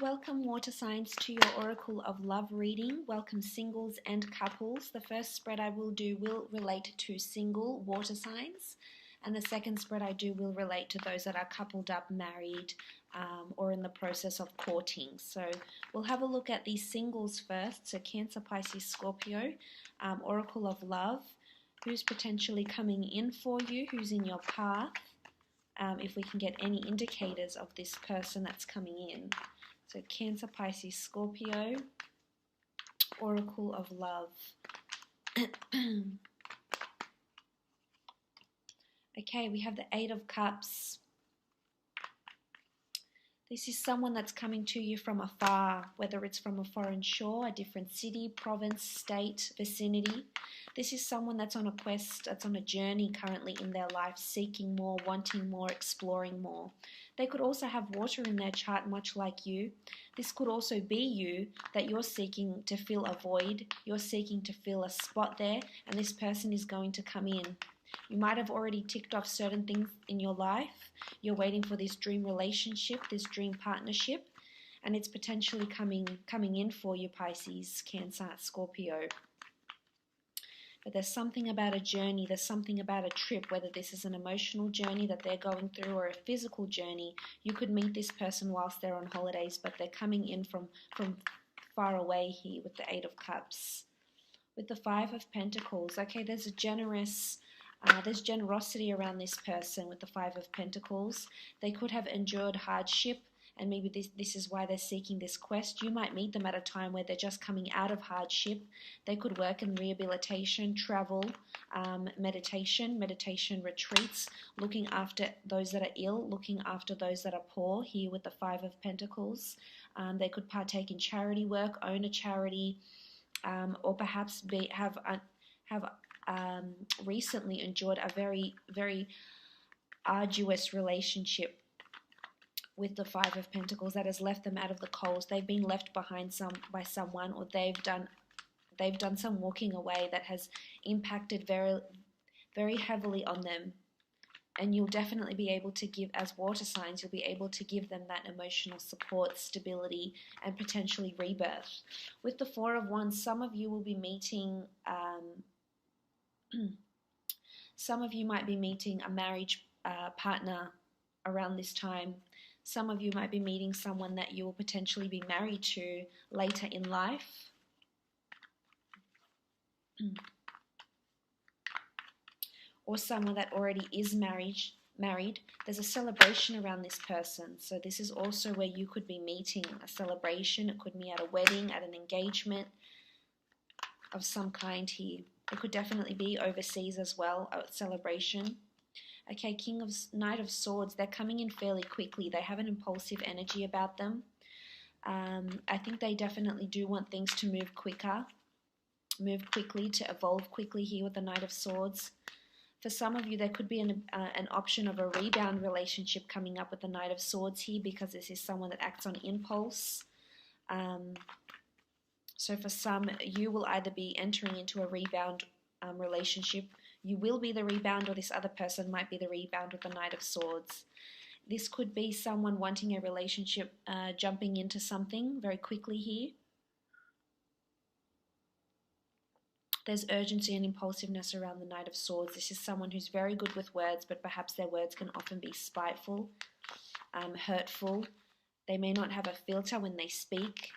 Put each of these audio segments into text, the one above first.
Welcome water signs to your Oracle of Love reading. Welcome singles and couples. The first spread I will do will relate to single water signs, and the second spread I do will relate to those that are coupled up, married, or in the process of courting. So we'll have a look at these singles first. So Cancer, Pisces, Scorpio, Oracle of Love. Who's potentially coming in for you? Who's in your path? If we can get any indicators of this person that's coming in. So Cancer, Pisces, Scorpio, Oracle of Love. Okay, we have the Eight of Cups. This is someone that's coming to you from afar, whether it's from a foreign shore, a different city, province, state, vicinity. This is someone that's on a quest, that's on a journey currently in their life, seeking more, wanting more, exploring more. They could also have water in their chart, much like you. This could also be you, that you're seeking to fill a void. You're seeking to fill a spot there, and this person is going to come in. You might have already ticked off certain things in your life. You're waiting for this dream relationship, this dream partnership, and it's potentially coming in for you, Pisces, Cancer, Scorpio. But there's something about a journey, there's something about a trip, whether this is an emotional journey that they're going through or a physical journey. You could meet this person whilst they're on holidays, but they're coming in from far away here with the Eight of Cups. With the Five of Pentacles, okay, there's generosity around this person with the Five of Pentacles. They could have endured hardship, and maybe this is why they're seeking this quest. You might meet them at a time where they're just coming out of hardship. They could work in rehabilitation, travel, meditation retreats, looking after those that are ill, looking after those that are poor, here with the Five of Pentacles. They could partake in charity work, own a charity, or perhaps have recently endured a very, very arduous relationship with the Five of Pentacles that has left them out of the coals. They've been left behind by someone, or they've done some walking away that has impacted very, very heavily on them. And you'll definitely be able to give, as water signs, you'll be able to give them that emotional support, stability, and potentially rebirth. With the Four of Wands, some of you will be meeting some of you might be meeting a marriage partner around this time. Some of you might be meeting someone that you will potentially be married to later in life. Or someone that already is married. There's a celebration around this person. So this is also where you could be meeting a celebration. It could be at a wedding, at an engagement of some kind here. It could definitely be overseas as well, a celebration. Okay, Knight of Swords, they're coming in fairly quickly. They have an impulsive energy about them. I think they definitely do want things to move quickly, to evolve quickly here with the Knight of Swords. For some of you, there could be an option of a rebound relationship coming up with the Knight of Swords here, because this is someone that acts on impulse. So for some, you will either be entering into a rebound relationship. You will be the rebound, or this other person might be the rebound with the Knight of Swords. This could be someone wanting a relationship, jumping into something very quickly here. There's urgency and impulsiveness around the Knight of Swords. This is someone who's very good with words, but perhaps their words can often be spiteful, hurtful. They may not have a filter when they speak.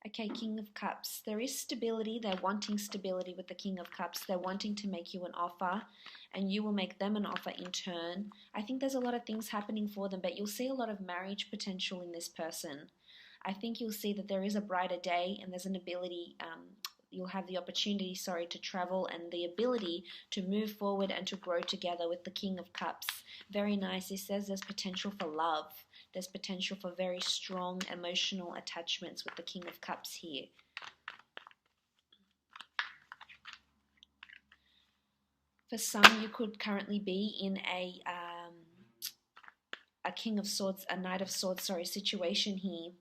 Okay, King of Cups. There is stability. They're wanting stability with the King of Cups. They're wanting to make you an offer, and you will make them an offer in turn. I think there's a lot of things happening for them, but you'll see a lot of marriage potential in this person. I think you'll see that there is a brighter day, and there's an ability, you'll have the opportunity, to travel and the ability to move forward and to grow together with the King of Cups. Very nice. It says there's potential for love. There's potential for very strong emotional attachments with the King of Cups here. For some, you could currently be in a King of Swords, a Knight of Swords, situation here,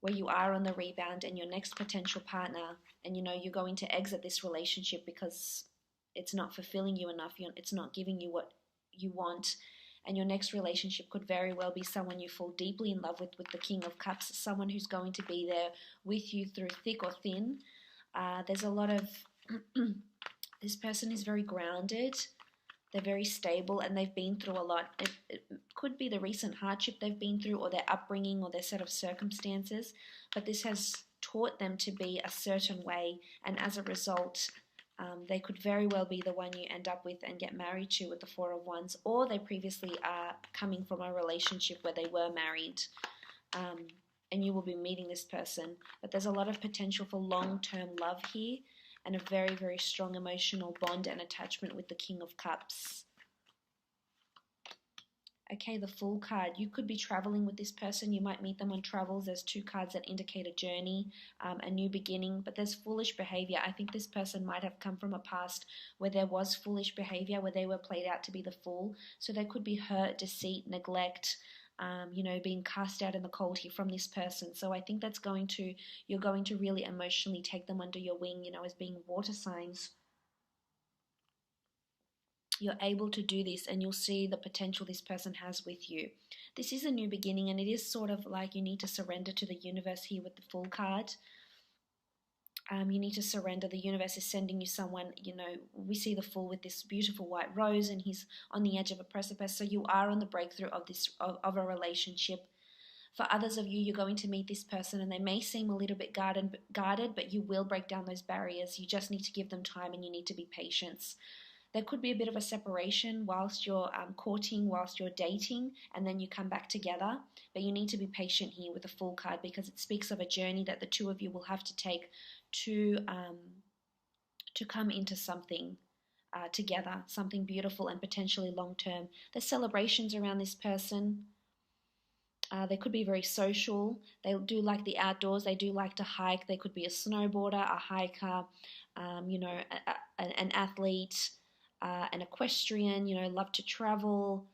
where you are on the rebound and your next potential partner, and you're going to exit this relationship because it's not fulfilling you enough, it's not giving you what you want, And your next relationship could very well be someone you fall deeply in love with the King of Cups, someone who's going to be there with you through thick or thin. There's a lot of, this person is very grounded, they're very stable, and they've been through a lot. It could be the recent hardship they've been through, or their upbringing, or their set of circumstances, but this has taught them to be a certain way, and as a result, they could very well be the one you end up with and get married to with the Four of Wands, or they previously are coming from a relationship where they were married, and you will be meeting this person. But there's a lot of potential for long-term love here, and a very, very strong emotional bond and attachment with the King of Cups. Okay, the Fool card. You could be traveling with this person. You might meet them on travels. There's two cards that indicate a journey, a new beginning, but there's foolish behavior. I think this person might have come from a past where there was foolish behavior, where they were played out to be the fool. So there could be hurt, deceit, neglect, being cast out in the cold here from this person. So I think that's you're going to really emotionally take them under your wing, as being water signs. You're able to do this, and you'll see the potential this person has with you. This is a new beginning, and it is sort of like you need to surrender to the universe here with the Fool card. You need to surrender. The universe is sending you someone, we see the Fool with this beautiful white rose, and he's on the edge of a precipice. So you are on the breakthrough of a relationship. For others of you, you're going to meet this person, and they may seem a little bit guarded, but you will break down those barriers. You just need to give them time, and you need to be patient. There could be a bit of a separation whilst you're courting, whilst you're dating, and then you come back together. But you need to be patient here with the Fool card, because it speaks of a journey that the two of you will have to take to come into something together, something beautiful and potentially long-term. There's celebrations around this person. They could be very social. They do like the outdoors. They do like to hike. They could be a snowboarder, a hiker, an athlete, an equestrian, love to travel.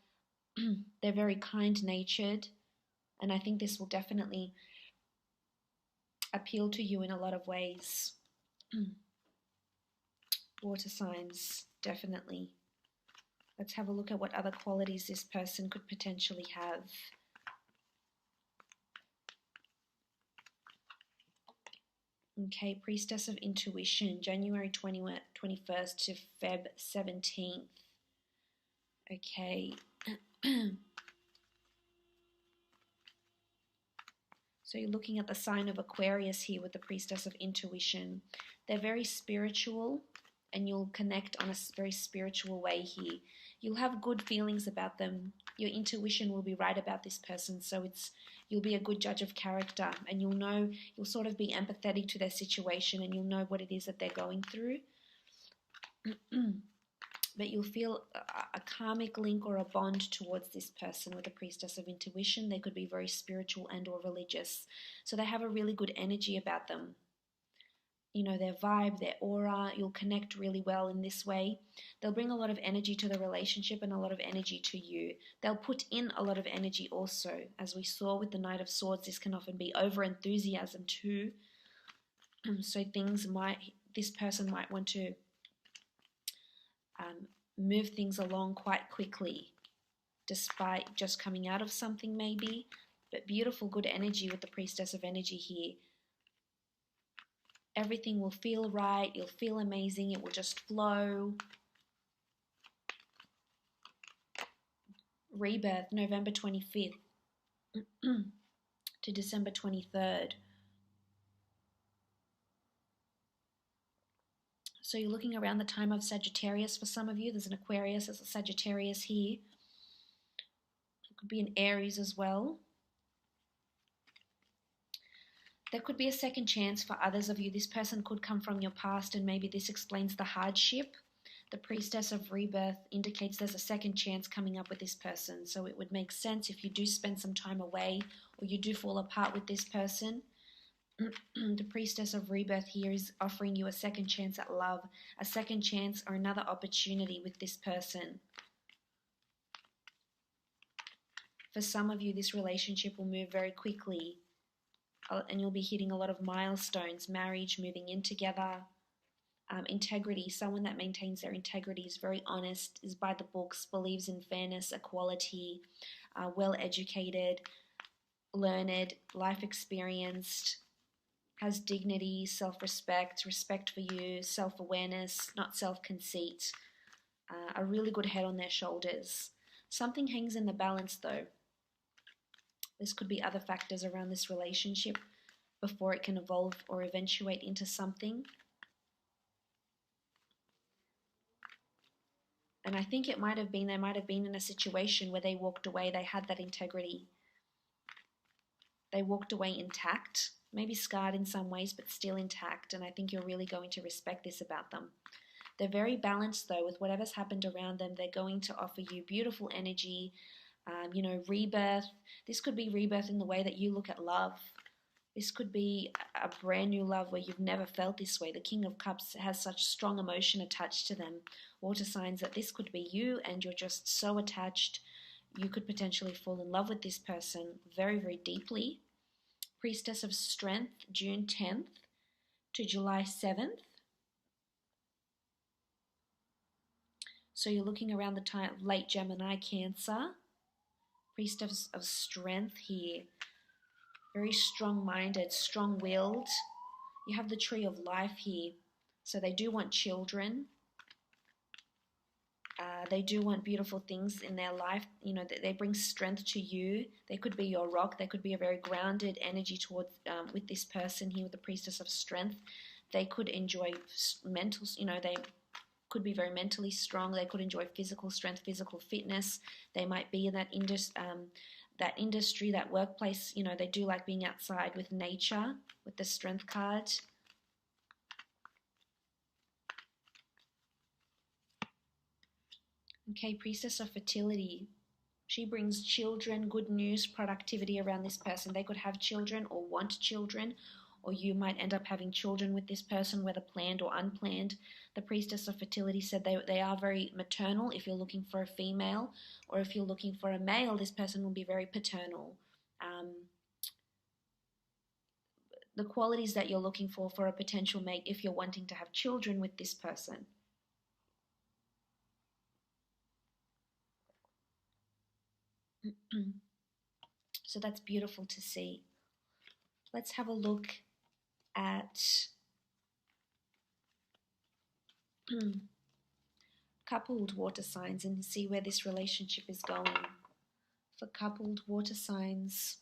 They're very kind-natured, and I think this will definitely appeal to you in a lot of ways. Water signs, definitely. Let's have a look at what other qualities this person could potentially have. Okay, Priestess of Intuition, January 21st to Feb 17th. Okay. So you're looking at the sign of Aquarius here with the Priestess of Intuition. They're very spiritual, and you'll connect on a very spiritual way here. You'll have good feelings about them. Your intuition will be right about this person, so you'll be a good judge of character, and you'll sort of be empathetic to their situation, and you'll know what it is that they're going through. But you'll feel a karmic link or a bond towards this person with the Priestess of Intuition. They could be very spiritual and or religious. So they have a really good energy about them. Their vibe, their aura, you'll connect really well in this way. They'll bring a lot of energy to the relationship and a lot of energy to you. They'll put in a lot of energy also. As we saw with the Knight of Swords, this can often be over-enthusiasm too. So this person might want to move things along quite quickly, despite just coming out of something maybe. But beautiful, good energy with the Priestess of Energy here. Everything will feel right. You'll feel amazing. It will just flow. Rebirth, November 25th to December 23rd. So you're looking around the time of Sagittarius for some of you. There's an Aquarius, there's a Sagittarius here. It could be an Aries as well. There could be a second chance for others of you. This person could come from your past, and maybe this explains the hardship. The Priestess of Rebirth indicates there's a second chance coming up with this person. So it would make sense if you do spend some time away, or you do fall apart with this person. The Priestess of Rebirth here is offering you a second chance at love, a second chance or another opportunity with this person. For some of you, this relationship will move very quickly, and you'll be hitting a lot of milestones, marriage, moving in together, Integrity, someone that maintains their integrity, is very honest, is by the books, believes in fairness, equality, well educated, learned, life experienced, has dignity, self-respect, respect for you, self-awareness, not self-conceit, a really good head on their shoulders. Something hangs in the balance though. This could be other factors around this relationship before it can evolve or eventuate into something. And I think they might have been in a situation where they walked away, they had that integrity. They walked away intact, maybe scarred in some ways, but still intact. And I think you're really going to respect this about them. They're very balanced though with whatever's happened around them. They're going to offer you beautiful energy, rebirth. This could be rebirth in the way that you look at love. This could be a brand new love where you've never felt this way. The King of Cups has such strong emotion attached to them. Water signs, that this could be you and you're just so attached. You could potentially fall in love with this person very, very deeply. Priestess of Strength, June 10th to July 7th. So you're looking around the time of late Gemini, Cancer. Priestess of Strength here. Very strong-minded, strong-willed. You have the Tree of Life here. So they do want children. They do want beautiful things in their life. They bring strength to you. They could be your rock. They could be a very grounded energy towards with this person here with the Priestess of Strength. They could enjoy mental, they could be very mentally strong. They could enjoy physical strength, physical fitness. They might be in that industry, that workplace. They do like being outside with nature, with the Strength card. Okay, Priestess of Fertility. She brings children, good news, productivity around this person. They could have children or want children, or you might end up having children with this person, whether planned or unplanned. The Priestess of Fertility said they are very maternal if you're looking for a female, or if you're looking for a male, this person will be very paternal. The qualities that you're looking for a potential mate if you're wanting to have children with this person. So that's beautiful to see. Let's have a look at coupled water signs and see where this relationship is going. For coupled water signs,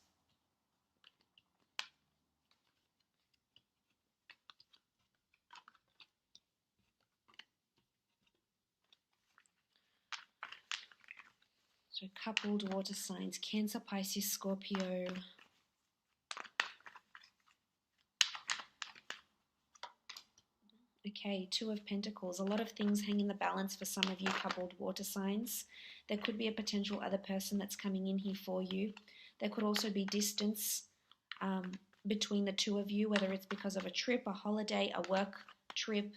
so coupled water signs, Cancer, Pisces, Scorpio. Okay, Two of Pentacles. A lot of things hang in the balance for some of you coupled water signs. There could be a potential other person that's coming in here for you. There could also be distance between the two of you, whether it's because of a trip, a holiday, a work trip.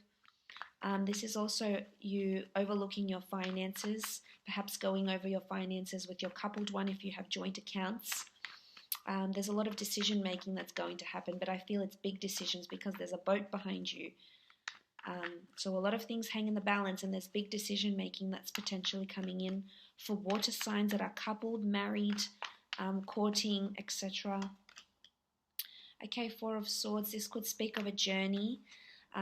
This is also you overlooking your finances, perhaps going over your finances with your coupled one if you have joint accounts. There's a lot of decision making that's going to happen, but I feel it's big decisions because there's a boat behind you. So a lot of things hang in the balance, and there's big decision making that's potentially coming in for water signs that are coupled, married, courting, etc. Okay, Four of Swords. This could speak of a journey.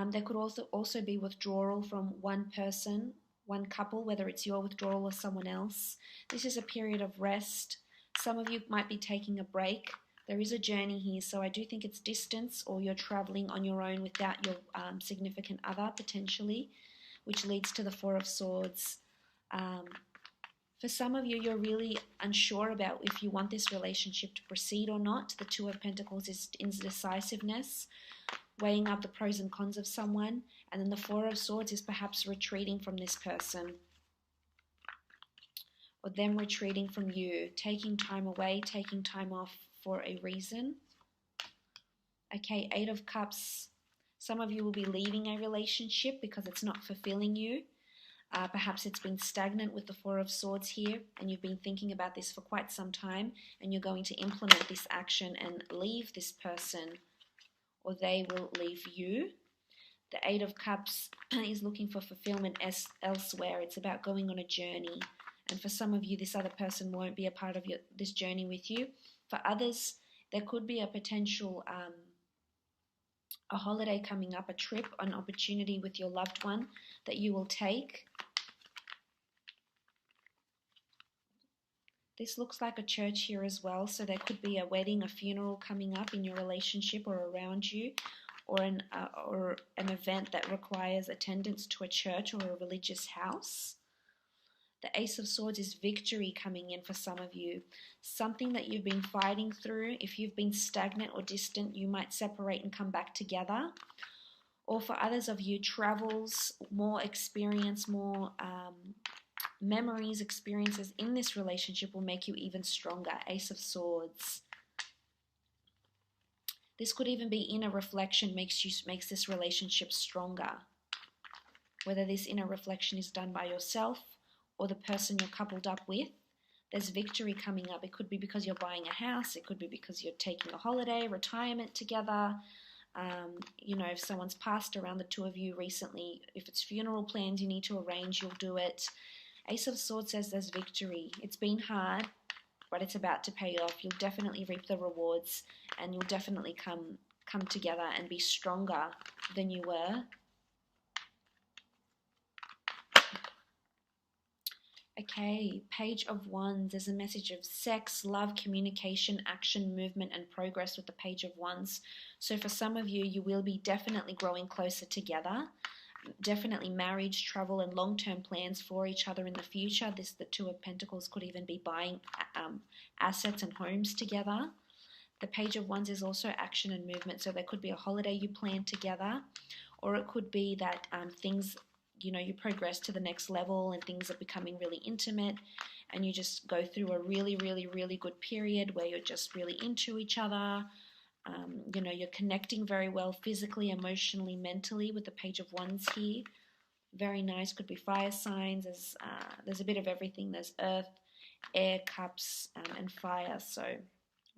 There could also be withdrawal from one person, one couple, whether it's your withdrawal or someone else. This is a period of rest. Some of you might be taking a break. There is a journey here, so I do think it's distance, or you're traveling on your own without your significant other, potentially, which leads to the Four of Swords. For some of you, you're really unsure about if you want this relationship to proceed or not. The Two of Pentacles is indecisiveness, weighing up the pros and cons of someone. And then the Four of Swords is perhaps retreating from this person, or them retreating from you, taking time away, taking time off for a reason. Okay, Eight of Cups. Some of you will be leaving a relationship because it's not fulfilling you. Perhaps it's been stagnant with the Four of Swords here, and you've been thinking about this for quite some time, and you're going to implement this action and leave this person, or they will leave you. The Eight of Cups is looking for fulfillment elsewhere. It's about going on a journey. And for some of you, this other person won't be a part of this journey with you. For others, there could be a potential a holiday coming up, a trip, an opportunity with your loved one that you will take. This looks like a church here as well, so there could be a wedding, a funeral coming up in your relationship or around you, or an event that requires attendance to a church or a religious house. The Ace of Swords is victory coming in for some of you. Something that you've been fighting through. If you've been stagnant or distant, you might separate and come back together. Or for others of you, travels, more experience, more memories, experiences in this relationship will make you even stronger. Ace of Swords. This could even be inner reflection makes this relationship stronger. Whether this inner reflection is done by yourself or the person you're coupled up with, there's victory coming up. It could be because you're buying a house. It could be because you're taking a holiday, retirement together. If someone's passed around the two of you recently, if it's funeral plans you need to arrange, you'll do it. Ace of Swords says there's victory. It's been hard, but it's about to pay off. You'll definitely reap the rewards, and you'll definitely come together and be stronger than you were. Okay, Page of Wands. There's a message of sex, love, communication, action, movement, and progress with the Page of Wands. So for some of you, you will be definitely growing closer together. Definitely marriage, travel, and long-term plans for each other in the future. The Two of Pentacles could even be buying assets and homes together. The Page of Wands is also action and movement. So there could be a holiday you plan together, or it could be that things, you progress to the next level and things are becoming really intimate, and you just go through a really, really, really good period where you're just really into each other. You're connecting very well physically, emotionally, mentally with the Page of Wands here. Very nice. Could be fire signs. There's a bit of everything. There's earth, air, cups, and fire. So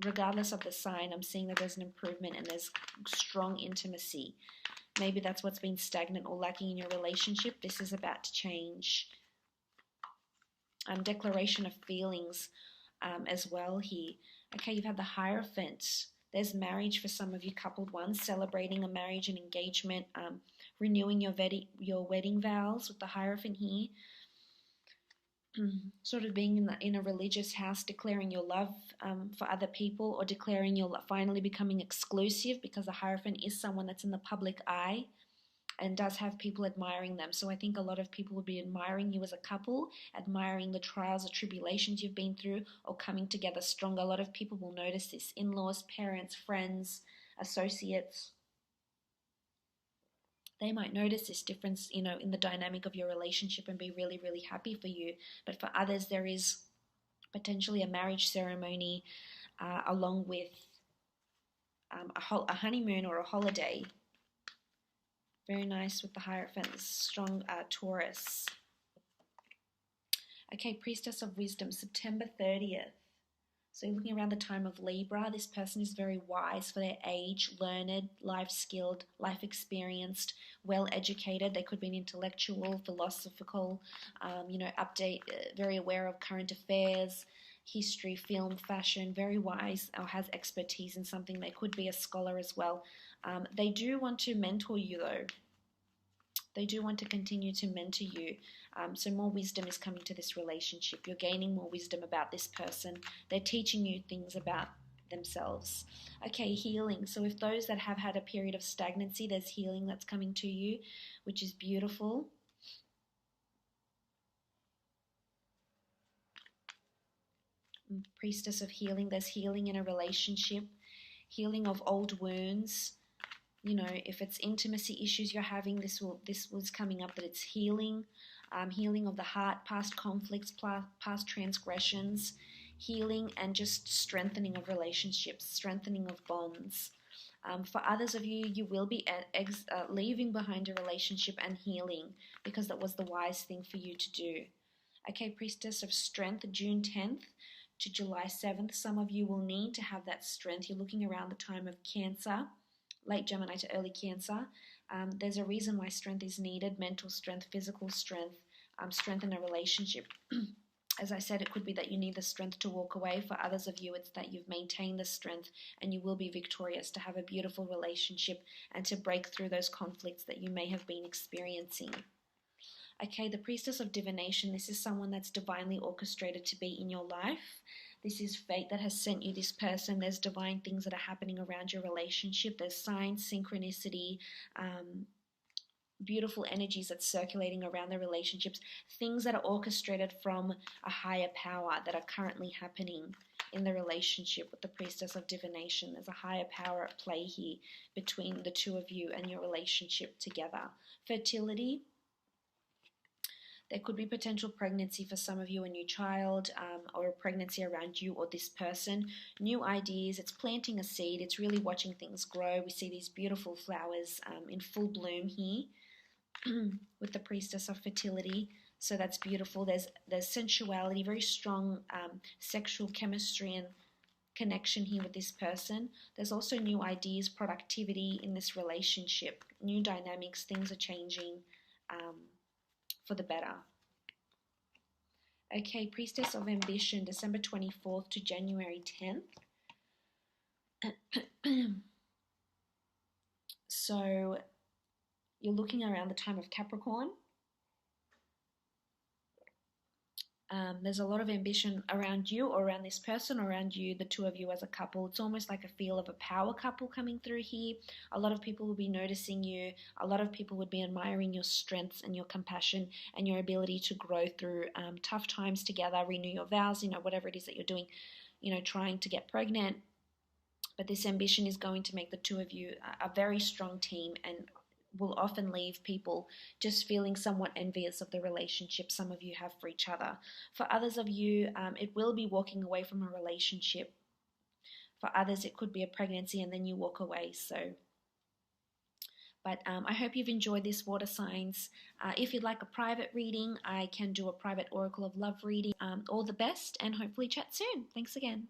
regardless of the sign, I'm seeing that there's an improvement and there's strong intimacy. Maybe that's what's been stagnant or lacking in your relationship. This is about to change. Declaration of feelings as well here. Okay, you've had the Hierophant. There's marriage for some of you coupled ones, celebrating a marriage and engagement, renewing your wedding vows with the Hierophant here. Sort of being in a religious house, declaring your love for other people, or declaring you're finally becoming exclusive, because the Hierophant is someone that's in the public eye and does have people admiring them. So I think a lot of people will be admiring you as a couple, admiring the trials or tribulations you've been through, or coming together stronger. A lot of people will notice this. In-laws, parents, friends, associates. They might notice this difference, in the dynamic of your relationship and be really, really happy for you. But for others, there is potentially a marriage ceremony along with a honeymoon or a holiday. Very nice with the Hierophant, strong Taurus. Okay, Priestess of Wisdom, September 30th. So you're looking around the time of Libra. This person is very wise for their age, learned, life-skilled, life-experienced, well-educated. They could be an intellectual, philosophical, very aware of current affairs, history, film, fashion, very wise, or has expertise in something. They could be a scholar as well. They do want to mentor you, though. They do want to continue to mentor you. So more wisdom is coming to this relationship. You're gaining more wisdom about this person. They're teaching you things about themselves. Okay, healing. So if those that have had a period of stagnancy, there's healing that's coming to you, which is beautiful. Priestess of healing. There's healing in a relationship. Healing of old wounds. If it's intimacy issues you're having, this was coming up, that it's healing. Healing of the heart, past conflicts, past transgressions, healing and just strengthening of relationships, strengthening of bonds. For others of you, you will be leaving behind a relationship and healing, because that was the wise thing for you to do. Okay, Priestess of Strength, June 10th to July 7th. Some of you will need to have that strength. You're looking around the time of Cancer, late Gemini to early Cancer, there's a reason why strength is needed: mental strength, physical strength, strength in a relationship. As I said, it could be that you need the strength to walk away. For others of you, it's that you've maintained the strength and you will be victorious to have a beautiful relationship and to break through those conflicts that you may have been experiencing. Okay, the Priestess of Divination, this is someone that's divinely orchestrated to be in your life. This is fate that has sent you this person. There's divine things that are happening around your relationship. There's signs, synchronicity, beautiful energies that's circulating around the relationships, things that are orchestrated from a higher power that are currently happening in the relationship with the Priestess of Divination. There's a higher power at play here between the two of you and your relationship together. Fertility. There could be potential pregnancy for some of you, a new child, or a pregnancy around you or this person. New ideas, it's planting a seed, it's really watching things grow. We see these beautiful flowers in full bloom here with the Priestess of Fertility. So that's beautiful. There's sensuality, very strong sexual chemistry and connection here with this person. There's also new ideas, productivity in this relationship, new dynamics, things are changing for the better. Okay, Priestess of Ambition, December 24th to January 10th. So you're looking around the time of Capricorn. There's a lot of ambition around you or around this person, or around you, the two of you as a couple. It's almost like a feel of a power couple coming through here. A lot of people will be noticing you. A lot of people would be admiring your strengths and your compassion and your ability to grow through tough times together, renew your vows, whatever it is that you're doing, trying to get pregnant. But this ambition is going to make the two of you a very strong team, and will often leave people just feeling somewhat envious of the relationship some of you have for each other. For others of you, it will be walking away from a relationship. For others, it could be a pregnancy and then you walk away. But I hope you've enjoyed this, water signs. If you'd like a private reading, I can do a private Oracle of Love reading. All the best, and hopefully chat soon. Thanks again.